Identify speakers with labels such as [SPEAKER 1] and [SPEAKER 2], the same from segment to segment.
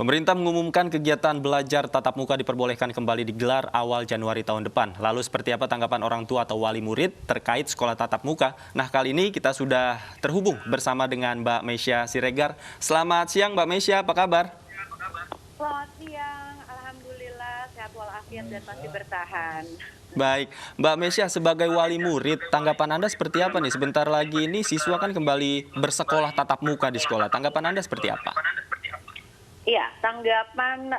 [SPEAKER 1] Pemerintah mengumumkan kegiatan belajar tatap muka diperbolehkan kembali digelar awal Januari tahun depan. Lalu seperti apa tanggapan orang tua atau wali murid terkait sekolah tatap muka? Nah, kali ini kita sudah terhubung bersama dengan Mbak Mesya Siregar. Selamat siang Mbak Mesya, apa kabar?
[SPEAKER 2] Selamat siang, alhamdulillah sehat walafiat dan masih bertahan.
[SPEAKER 1] Baik, Mbak Mesya sebagai wali murid, tanggapan Anda seperti apa nih? Sebentar lagi ini siswa kan kembali bersekolah tatap muka di sekolah. Tanggapan Anda seperti apa?
[SPEAKER 2] Iya, tanggapan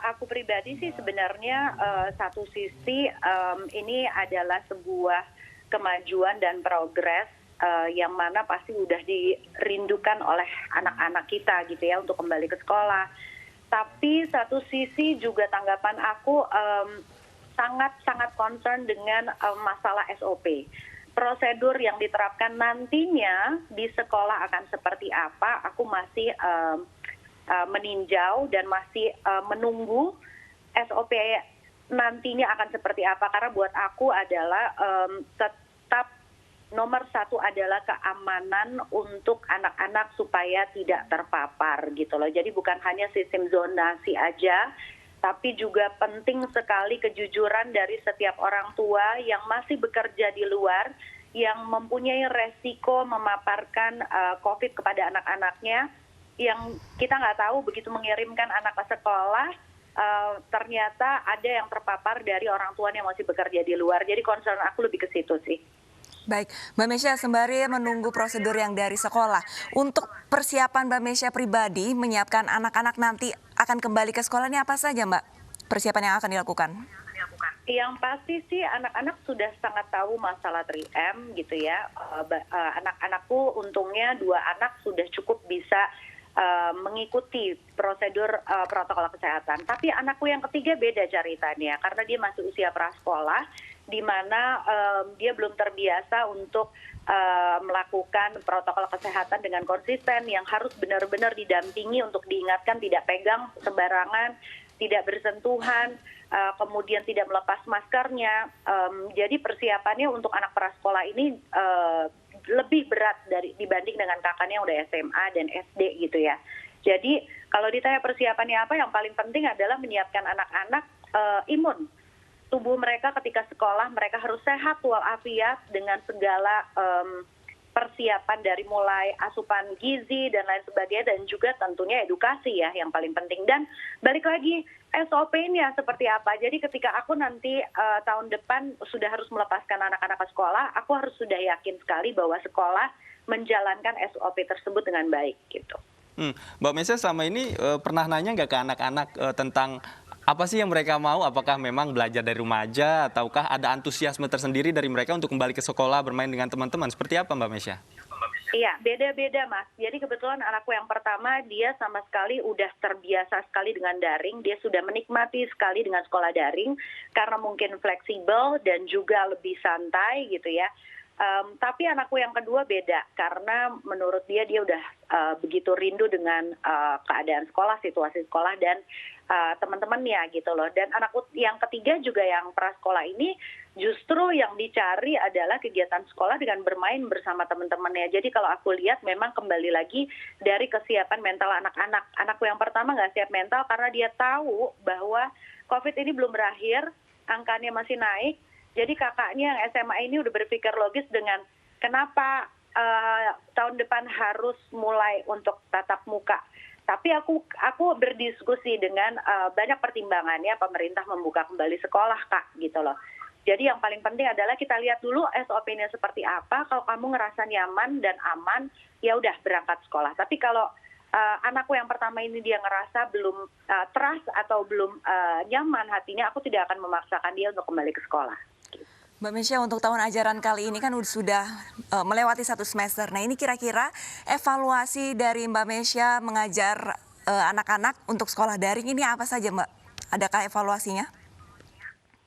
[SPEAKER 2] aku pribadi sih sebenarnya satu sisi ini adalah sebuah kemajuan dan progres yang mana pasti udah dirindukan oleh anak-anak kita gitu ya untuk kembali ke sekolah. Tapi satu sisi juga tanggapan aku sangat concern dengan masalah SOP. Prosedur yang diterapkan nantinya di sekolah akan seperti apa, aku masih meninjau dan masih menunggu SOP nantinya akan seperti apa. Karena buat aku adalah tetap nomor satu adalah keamanan untuk anak-anak supaya tidak terpapar gitu loh. Jadi bukan hanya sistem zonasi aja, tapi juga penting sekali kejujuran dari setiap orang tua yang masih bekerja di luar, yang mempunyai resiko memaparkan COVID kepada anak-anaknya, yang kita nggak tahu begitu mengirimkan anak ke sekolah, ternyata ada yang terpapar dari orang tua yang masih bekerja di luar. Jadi concern aku lebih ke situ sih.
[SPEAKER 3] Baik, Mbak Mesya, sembari menunggu prosedur yang dari sekolah, untuk persiapan Mbak Mesya pribadi menyiapkan anak-anak nanti akan kembali ke sekolah ini apa saja Mbak persiapan yang akan dilakukan?
[SPEAKER 2] Yang pasti sih anak-anak sudah sangat tahu masalah 3M gitu ya. Anak-anakku untungnya 2 anak sudah cukup bisa mengikuti prosedur protokol kesehatan. Tapi anakku yang ketiga beda ceritanya karena dia masih usia prasekolah, di mana dia belum terbiasa untuk melakukan protokol kesehatan dengan konsisten, yang harus benar-benar didampingi untuk diingatkan tidak pegang sembarangan, tidak bersentuhan, kemudian tidak melepas maskernya. Jadi persiapannya untuk anak prasekolah ini lebih berat dibanding dengan kakaknya yang udah SMA dan SD gitu ya. Jadi kalau ditanya persiapannya apa, yang paling penting adalah menyiapkan anak-anak imun. Tubuh mereka ketika sekolah, mereka harus sehat walafiat dengan segala persiapan dari mulai asupan gizi dan lain sebagainya, dan juga tentunya edukasi ya yang paling penting. Dan balik lagi SOP-nya seperti apa. Jadi ketika aku nanti tahun depan sudah harus melepaskan anak-anak ke sekolah, aku harus sudah yakin sekali bahwa sekolah menjalankan SOP tersebut dengan baik gitu.
[SPEAKER 1] Mbak Mesya selama ini pernah nanya nggak ke anak-anak tentang apa sih yang mereka mau? Apakah memang belajar dari rumah aja, ataukah ada antusiasme tersendiri dari mereka untuk kembali ke sekolah bermain dengan teman-teman? Seperti apa Mbak Mesya?
[SPEAKER 2] Iya, beda-beda Mas. Jadi kebetulan anakku yang pertama, dia sama sekali udah terbiasa sekali dengan daring. Dia sudah menikmati sekali dengan sekolah daring karena mungkin fleksibel dan juga lebih santai gitu ya. Tapi anakku yang kedua beda karena menurut dia udah begitu rindu dengan keadaan sekolah, situasi sekolah dan teman-temannya gitu loh. Dan anakku yang ketiga juga yang prasekolah ini justru yang dicari adalah kegiatan sekolah dengan bermain bersama teman-temannya. Jadi kalau aku lihat memang kembali lagi dari kesiapan mental anak-anak. Anakku yang pertama nggak siap mental karena dia tahu bahwa COVID ini belum berakhir, angkanya masih naik. Jadi kakaknya yang SMA ini udah berpikir logis dengan kenapa tahun depan harus mulai untuk tatap muka. Tapi aku berdiskusi dengan banyak pertimbangannya pemerintah membuka kembali sekolah Kak gitu loh. Jadi yang paling penting adalah kita lihat dulu SOP-nya seperti apa. Kalau kamu ngerasa nyaman dan aman, ya udah berangkat sekolah. Tapi kalau anakku yang pertama ini dia ngerasa belum trust atau belum nyaman hatinya, aku tidak akan memaksakan dia untuk kembali ke sekolah.
[SPEAKER 3] Mbak Mesya, untuk tahun ajaran kali ini kan sudah melewati 1 semester. Nah ini kira-kira evaluasi dari Mbak Mesya mengajar anak-anak untuk sekolah daring ini apa saja Mbak? Adakah evaluasinya?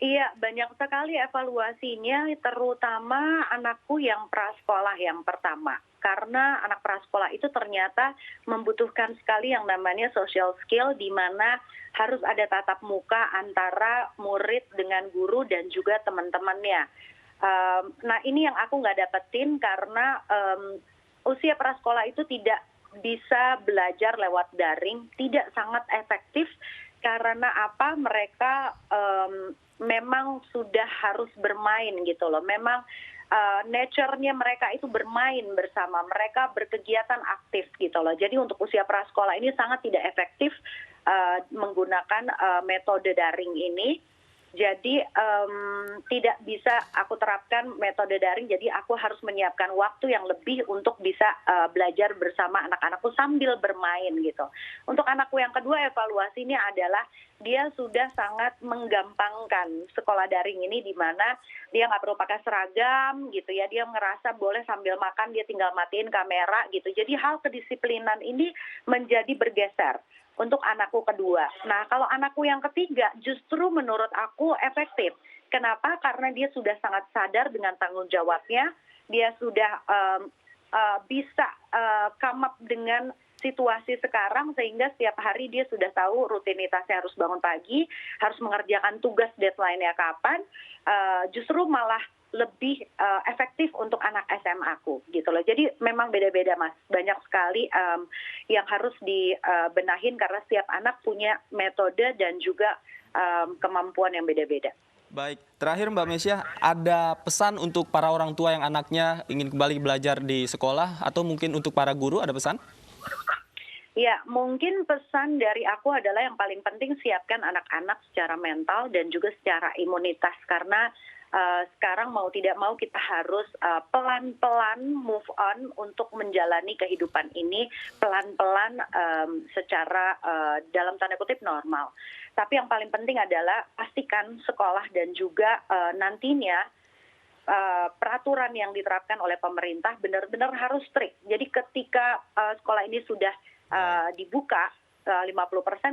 [SPEAKER 2] Iya, banyak sekali evaluasinya, terutama anakku yang prasekolah yang pertama. Karena anak prasekolah itu ternyata membutuhkan sekali yang namanya social skill, di mana harus ada tatap muka antara murid dengan guru dan juga teman-temannya. Nah ini yang aku nggak dapetin karena usia prasekolah itu tidak bisa belajar lewat daring tidak sangat efektif karena apa? Mereka memang sudah harus bermain gitu loh. Memang nature-nya mereka itu bermain bersama, mereka berkegiatan aktif gitu loh. Jadi untuk usia prasekolah ini sangat tidak efektif menggunakan metode daring ini. Jadi tidak bisa aku terapkan metode daring, jadi aku harus menyiapkan waktu yang lebih untuk bisa belajar bersama anak-anakku sambil bermain gitu. Untuk anakku yang kedua, evaluasinya adalah dia sudah sangat menggampangkan sekolah daring ini, di mana dia nggak perlu pakai seragam gitu ya, dia ngerasa boleh sambil makan dia tinggal matiin kamera gitu. Jadi hal kedisiplinan ini menjadi bergeser untuk anakku kedua. Nah, kalau anakku yang ketiga justru menurut aku efektif. Kenapa? Karena dia sudah sangat sadar dengan tanggung jawabnya, dia sudah bisa come up dengan situasi sekarang, sehingga setiap hari dia sudah tahu rutinitasnya harus bangun pagi, harus mengerjakan tugas deadline-nya kapan, justru malah lebih efektif untuk anak SMA aku gitu loh. Jadi memang beda-beda Mas, banyak sekali yang harus dibenahin karena setiap anak punya metode dan juga kemampuan yang beda-beda.
[SPEAKER 1] Baik, terakhir Mbak Mesya, ada pesan untuk para orang tua yang anaknya ingin kembali belajar di sekolah atau mungkin untuk para guru, ada pesan?
[SPEAKER 2] Ya, mungkin pesan dari aku adalah yang paling penting siapkan anak-anak secara mental dan juga secara imunitas, karena sekarang mau tidak mau kita harus pelan-pelan move on untuk menjalani kehidupan ini pelan-pelan secara dalam tanda kutip normal. Tapi yang paling penting adalah pastikan sekolah dan juga nantinya peraturan yang diterapkan oleh pemerintah benar-benar harus strict. Jadi ketika sekolah ini sudah dibuka 50%,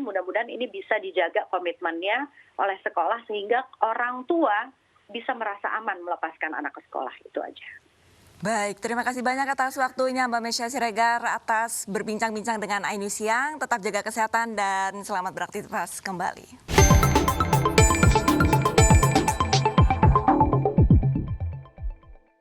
[SPEAKER 2] mudah-mudahan ini bisa dijaga komitmennya oleh sekolah sehingga orang tua bisa merasa aman melepaskan anak ke sekolah, itu aja.
[SPEAKER 3] Baik, terima kasih banyak atas waktunya Mbak Mesya Siregar, atas berbincang-bincang dengan Ainu Siang. Tetap jaga kesehatan dan selamat beraktivitas kembali.